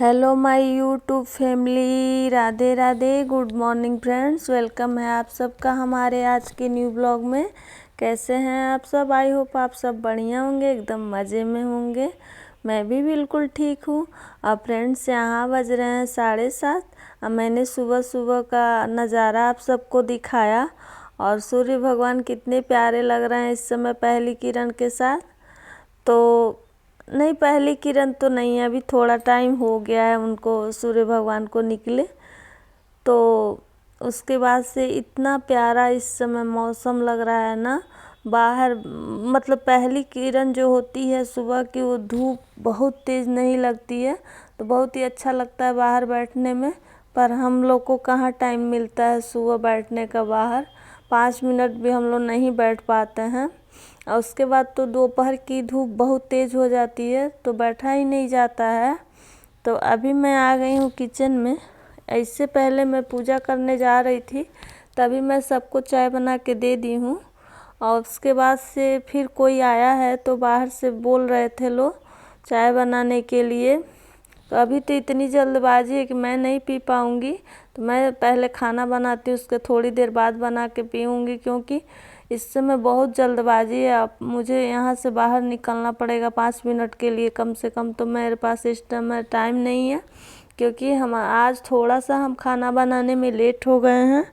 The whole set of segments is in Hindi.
Hello my YouTube family, Radhe Radhe, good morning friends. Welcome है आप सबका हमारे आज के न्यू ब्लॉग में। कैसे हैं आप सब? आई होप आप सब बढ़िया होंगे, एकदम मज़े में होंगे। मैं भी बिल्कुल ठीक हूँ। अब फ्रेंड्स यहाँ बज रहे हैं 7:30। अब मैंने सुबह सुबह का नज़ारा आप सबको दिखाया और सूर्य भगवान कितने प्यारे लग रहे हैं इस समय पहली किरण के साथ। तो नहीं, पहली किरण तो नहीं है, अभी थोड़ा टाइम हो गया है उनको, सूर्य भगवान को निकले। तो उसके बाद से इतना प्यारा इस समय मौसम लग रहा है ना बाहर। मतलब पहली किरण जो होती है सुबह की, वो धूप बहुत तेज़ नहीं लगती है, तो बहुत ही अच्छा लगता है बाहर बैठने में। पर हम लोग को कहाँ टाइम मिलता है सुबह बैठने का बाहर। 5 मिनट भी हम लोग नहीं बैठ पाते हैं। और उसके बाद तो दोपहर की धूप बहुत तेज़ हो जाती है, तो बैठा ही नहीं जाता है। तो अभी मैं आ गई हूँ किचन में। इससे पहले मैं पूजा करने जा रही थी, तभी मैं सबको चाय बना के दे दी हूँ। और उसके बाद से फिर कोई आया है, तो बाहर से बोल रहे थे लोग चाय बनाने के लिए। तो अभी तो इतनी जल्दबाजी है कि मैं नहीं पी पाऊँगी, तो मैं पहले खाना बनाती हूँ, उसके थोड़ी देर बाद बना के पीऊँगी, क्योंकि इस समय बहुत जल्दबाजी है। अब मुझे यहाँ से बाहर निकलना पड़ेगा 5 मिनट के लिए कम से कम, तो मेरे पास इस टाइम टाइम नहीं है, क्योंकि हम आज थोड़ा सा हम खाना बनाने में लेट हो गए हैं।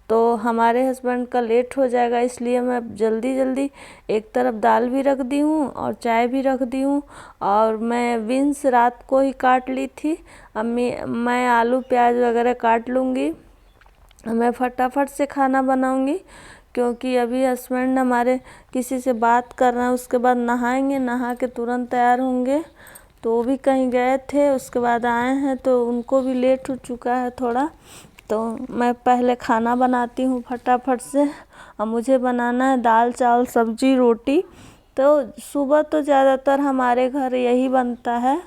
तो हमारे हस्बैंड का लेट हो जाएगा, इसलिए मैं जल्दी जल्दी एक तरफ दाल भी रख दी हूँ और चाय भी रख दी हूँ। और मैं बीन्स रात को ही काट ली थी। अब मैं आलू प्याज वगैरह काट लूँगी, मैं फटाफट से खाना बनाऊँगी, क्योंकि अभी हस्बैंड हमारे किसी से बात कर रहे हैं, उसके बाद नहाएंगे, नहा के तुरंत तैयार होंगे। तो वो भी कहीं गए थे, उसके बाद आए हैं, तो उनको भी लेट हो चुका है थोड़ा। तो मैं पहले खाना बनाती हूँ फटाफट से। और मुझे बनाना है दाल चावल सब्जी रोटी। तो सुबह तो ज़्यादातर हमारे घर यही बनता है,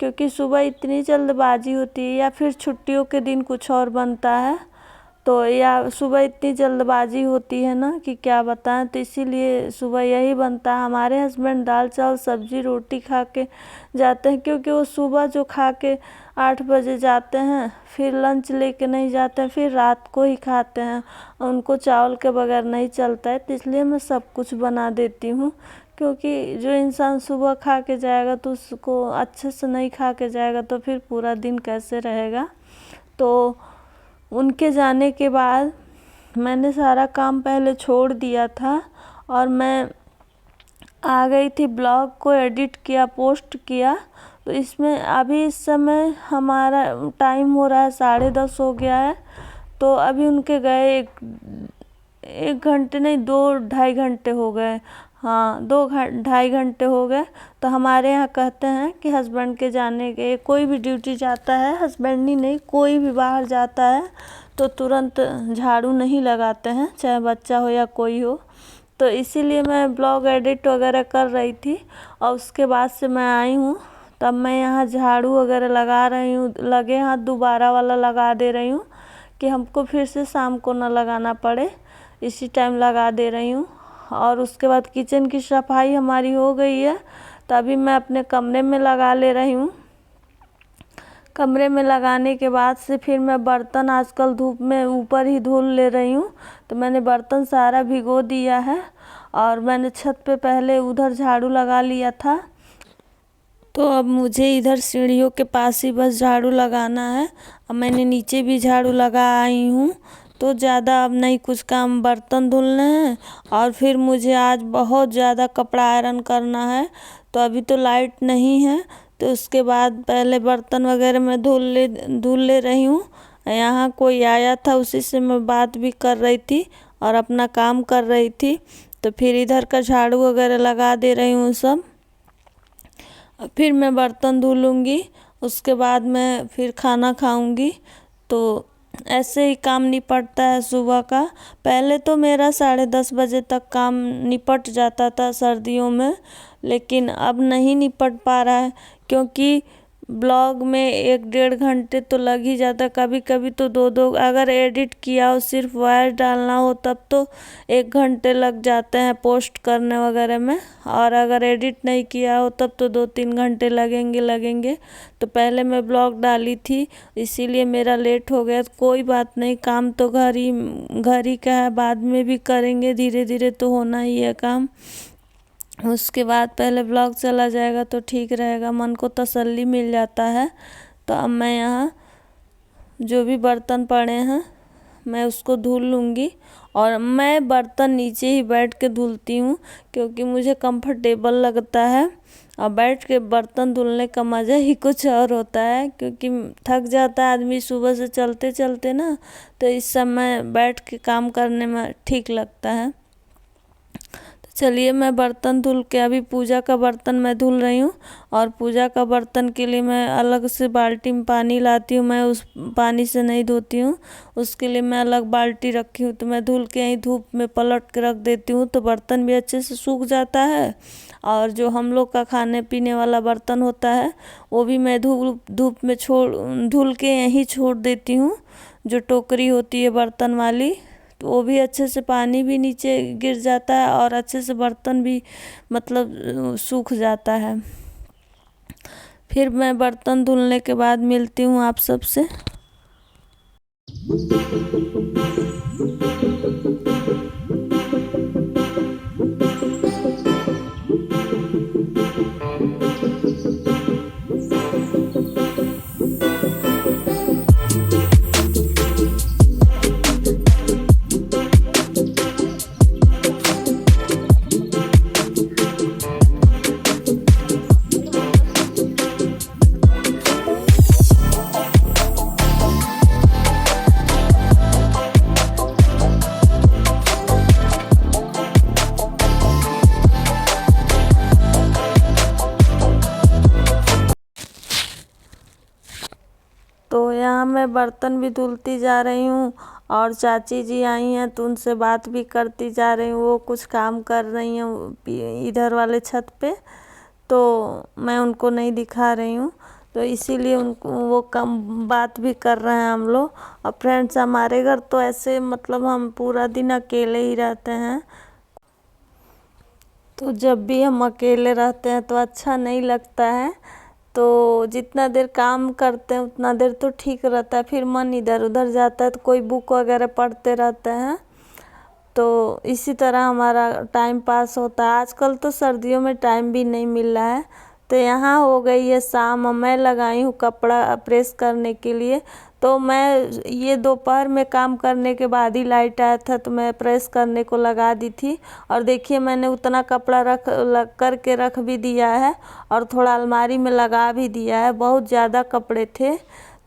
क्योंकि सुबह इतनी जल्दबाजी होती है, या फिर छुट्टियों के दिन कुछ और बनता है। तो या सुबह इतनी जल्दबाजी होती है ना कि क्या बताएं, तो इसीलिए सुबह यही बनता है। हमारे हस्बैंड दाल चावल सब्जी रोटी खा के जाते हैं, क्योंकि वो सुबह जो खा के 8 बजे जाते हैं, फिर लंच लेके नहीं जाते हैं, फिर रात को ही खाते हैं। उनको चावल के बगैर नहीं चलता है, तो इसलिए मैं सब कुछ बना देती हूँ। क्योंकि जो इंसान सुबह खा के जाएगा तो उसको अच्छे से नहीं खा के जाएगा, तो फिर पूरा दिन कैसे रहेगा। तो उनके जाने के बाद मैंने सारा काम पहले छोड़ दिया था, और मैं आ गई थी, ब्लॉग को एडिट किया, पोस्ट किया। तो इसमें अभी इस समय हमारा टाइम हो रहा है 10:30 हो गया है। तो अभी उनके गए एक घंटे नहीं, 2-2.5 घंटे हो गए। हाँ, 2-2.5 घंटे हो गए। तो हमारे यहाँ कहते हैं कि हस्बैंड के जाने के, कोई भी ड्यूटी जाता है, हस्बैंड ही नहीं कोई भी बाहर जाता है, तो तुरंत झाड़ू नहीं लगाते हैं, चाहे बच्चा हो या कोई हो। तो इसीलिए मैं ब्लॉग एडिट वगैरह कर रही थी, और उसके बाद से मैं आई हूँ, तब मैं यहाँ झाड़ू वगैरह लगा रही हूँ, लगे हाथ दोबारा वाला लगा दे रही हूँ, कि हमको फिर से शाम को ना लगाना पड़े, इसी टाइम लगा दे रही हूँ। और उसके बाद किचन की सफाई हमारी हो गई है, तभी मैं अपने कमरे में लगा ले रही हूँ। कमरे में लगाने के बाद से फिर मैं बर्तन आजकल धूप में ऊपर ही धुल ले रही हूँ, तो मैंने बर्तन सारा भिगो दिया है। और मैंने छत पे पहले उधर झाड़ू लगा लिया था, तो अब मुझे इधर सीढ़ियों के पास ही बस झाड़ू लगाना है। अब मैंने नीचे भी झाड़ू लगा आई हूँ, तो ज़्यादा अब नहीं कुछ काम, बर्तन धुलने हैं। और फिर मुझे आज बहुत ज़्यादा कपड़ा आयरन करना है, तो अभी तो लाइट नहीं है, तो उसके बाद पहले बर्तन वगैरह मैं धुल ले रही हूँ। यहाँ कोई आया था, उसी से मैं बात भी कर रही थी और अपना काम कर रही थी। तो फिर इधर का झाड़ू वगैरह लगा दे रही हूँ सब। फिर मैं बर्तन धुलूँगी, उसके बाद मैं फिर खाना खाऊँगी। तो ऐसे ही काम निपटता है सुबह का। पहले तो मेरा 10:30 बजे तक काम निपट जाता था सर्दियों में, लेकिन अब नहीं निपट पा रहा है, क्योंकि ब्लॉग में 1-1.5 घंटे तो लग ही जाता, कभी कभी तो 2-2, अगर एडिट किया हो सिर्फ वॉइस डालना हो तब तो 1 घंटे लग जाते हैं पोस्ट करने वगैरह में, और अगर एडिट नहीं किया हो तब तो 2-3 घंटे लगेंगे। तो पहले मैं ब्लॉग डाली थी इसीलिए मेरा लेट हो गया। कोई बात नहीं, काम तो घर ही का है, बाद में भी करेंगे, धीरे धीरे तो होना ही है काम। उसके बाद पहले ब्लॉग चला जाएगा तो ठीक रहेगा, मन को तसल्ली मिल जाता है। तो अब मैं यहाँ जो भी बर्तन पड़े हैं मैं उसको धुल लूँगी, और मैं बर्तन नीचे ही बैठ के धुलती हूँ क्योंकि मुझे कंफर्टेबल लगता है। और बैठ के बर्तन धुलने का मज़ा ही कुछ और होता है, क्योंकि थक जाता है आदमी सुबह से चलते चलते ना, तो इस समय बैठ के काम करने में ठीक लगता है। चलिए मैं बर्तन धुल के, अभी पूजा का बर्तन मैं धुल रही हूँ, और पूजा का बर्तन के लिए मैं अलग से बाल्टी में पानी लाती हूँ, मैं उस पानी से नहीं धोती हूँ, उसके लिए मैं अलग बाल्टी रखी हूँ। तो मैं धुल के यहीं धूप में पलट के रख देती हूँ, तो बर्तन भी अच्छे से सूख जाता है। और जो हम लोग का खाने पीने वाला बर्तन होता है वो भी मैं धूप में धुल के यहीं छोड़ देती हूँ, जो टोकरी होती है बर्तन वाली, तो वो भी अच्छे से, पानी भी नीचे गिर जाता है और अच्छे से बर्तन भी मतलब सूख जाता है। फिर मैं बर्तन धुलने के बाद मिलती हूँ आप सबसे। तो यहाँ मैं बर्तन भी धुलती जा रही हूँ, और चाची जी आई हैं तो उनसे बात भी करती जा रही हूँ। वो कुछ काम कर रही हैं इधर वाले छत पे, तो मैं उनको नहीं दिखा रही हूँ, तो इसीलिए उनको वो कम बात भी कर रहे हैं हम लोग। और फ्रेंड्स, हमारे घर तो ऐसे मतलब हम पूरा दिन अकेले ही रहते हैं, तो जब भी हम अकेले रहते हैं तो अच्छा नहीं लगता है। तो जितना देर काम करते हैं उतना देर तो ठीक रहता है, फिर मन इधर उधर जाता है तो कोई बुक वगैरह पढ़ते रहते हैं, तो इसी तरह हमारा टाइम पास होता है। आजकल तो सर्दियों में टाइम भी नहीं मिल रहा है। तो यहाँ हो गई है शाम, मैं लगाई हूँ कपड़ा प्रेस करने के लिए। तो मैं ये दोपहर में काम करने के बाद ही लाइट आया था तो मैं प्रेस करने को लगा दी थी। और देखिए मैंने उतना कपड़ा करके रख भी दिया है, और थोड़ा अलमारी में लगा भी दिया है। बहुत ज़्यादा कपड़े थे,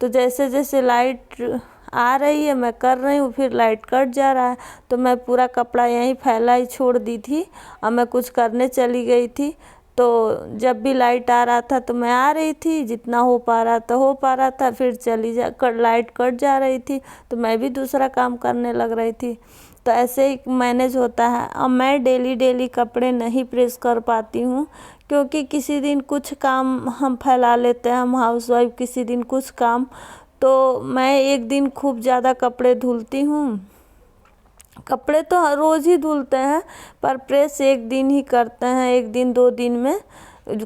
तो जैसे जैसे लाइट आ रही है मैं कर रही हूँ, फिर लाइट कट जा रहा है, तो मैं पूरा कपड़ा यहीं फैला ही छोड़ दी थी, और मैं कुछ करने चली गई थी। तो जब भी लाइट आ रहा था तो मैं आ रही थी, जितना हो पा रहा था, फिर लाइट कट जा रही थी तो मैं भी दूसरा काम करने लग रही थी। तो ऐसे ही मैनेज होता है। अब मैं डेली कपड़े नहीं प्रेस कर पाती हूँ, क्योंकि किसी दिन कुछ काम हम फैला लेते हैं, हम हाउसवाइफ, किसी दिन कुछ काम, तो मैं एक दिन खूब ज़्यादा कपड़े धुलती हूँ। कपड़े तो हर रोज़ ही धुलते हैं, पर प्रेस एक दिन ही करते हैं, 1-2 दिन में।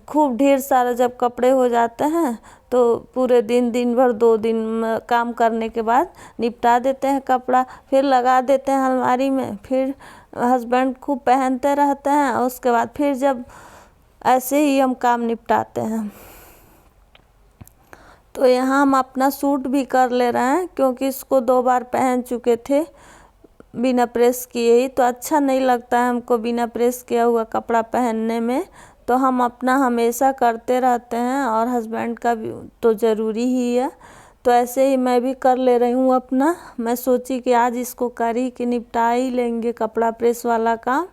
खूब ढेर सारा जब कपड़े हो जाते हैं तो पूरे दिन भर 2 दिन में काम करने के बाद निपटा देते हैं कपड़ा, फिर लगा देते हैं अलमारी में। फिर हस्बैंड खूब पहनते रहते हैं, और उसके बाद फिर जब ऐसे ही हम काम निपटाते हैं। तो यहाँ हम अपना सूट भी कर ले रहे हैं, क्योंकि इसको 2 बार पहन चुके थे बिना प्रेस किए ही, तो अच्छा नहीं लगता है हमको बिना प्रेस किया हुआ कपड़ा पहनने में। तो हम अपना हमेशा करते रहते हैं, और हस्बैंड का भी तो ज़रूरी ही है। तो ऐसे ही मैं भी कर ले रही हूँ अपना। मैं सोची कि आज इसको कर ही के निपटा ही लेंगे कपड़ा प्रेस वाला काम।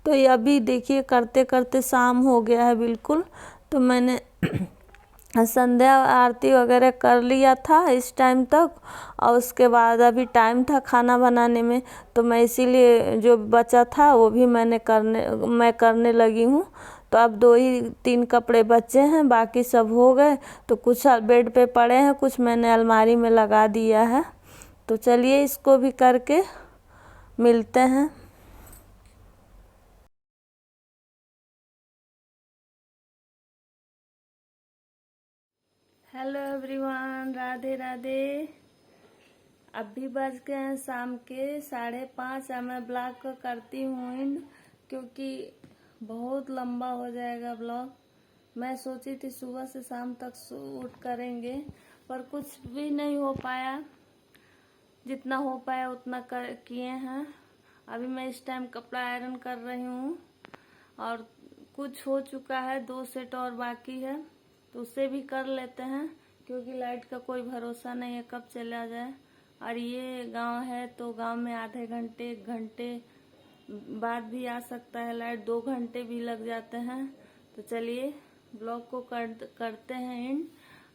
तो ये अभी देखिए करते करते शाम हो गया है बिल्कुल। तो मैंने संध्या आरती वगैरह कर लिया था इस टाइम तक, और उसके बाद अभी टाइम था खाना बनाने में, तो मैं इसीलिए जो बचा था वो भी मैं करने लगी हूँ। तो अब 2 ही 3 कपड़े बचे हैं, बाकी सब हो गए। तो कुछ बेड पे पड़े हैं, कुछ मैंने अलमारी में लगा दिया है। तो चलिए इसको भी करके मिलते हैं। Hello everyone, Radhe Radhe. अभी बज गए हैं शाम के 5:30। अब मैं ब्लॉग को करती हूँ इन, क्योंकि बहुत लंबा हो जाएगा ब्लॉग। मैं सोची थी सुबह से शाम तक शूट करेंगे, पर कुछ भी नहीं हो पाया। जितना हो पाया उतना किए हैं। अभी मैं इस टाइम कपड़ा आयरन कर रही हूँ और कुछ हो चुका है, 2 सेट और बाकी है, तो उसे भी कर लेते हैं, क्योंकि लाइट का कोई भरोसा नहीं है कब चला जाए। और ये गांव है तो गांव में आधे घंटे 1 घंटे बाद भी आ सकता है लाइट, 2 घंटे भी लग जाते हैं। तो चलिए ब्लॉग को करते हैं एंड।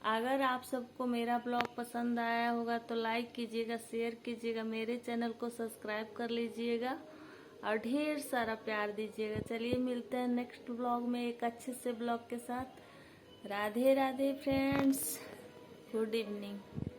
अगर आप सबको मेरा ब्लॉग पसंद आया होगा तो लाइक कीजिएगा, शेयर कीजिएगा, मेरे चैनल को सब्सक्राइब कर लीजिएगा और ढेर सारा प्यार दीजिएगा। चलिए मिलते हैं नेक्स्ट ब्लॉग में एक अच्छे से ब्लॉग के साथ। Radhe Radhe friends, good evening.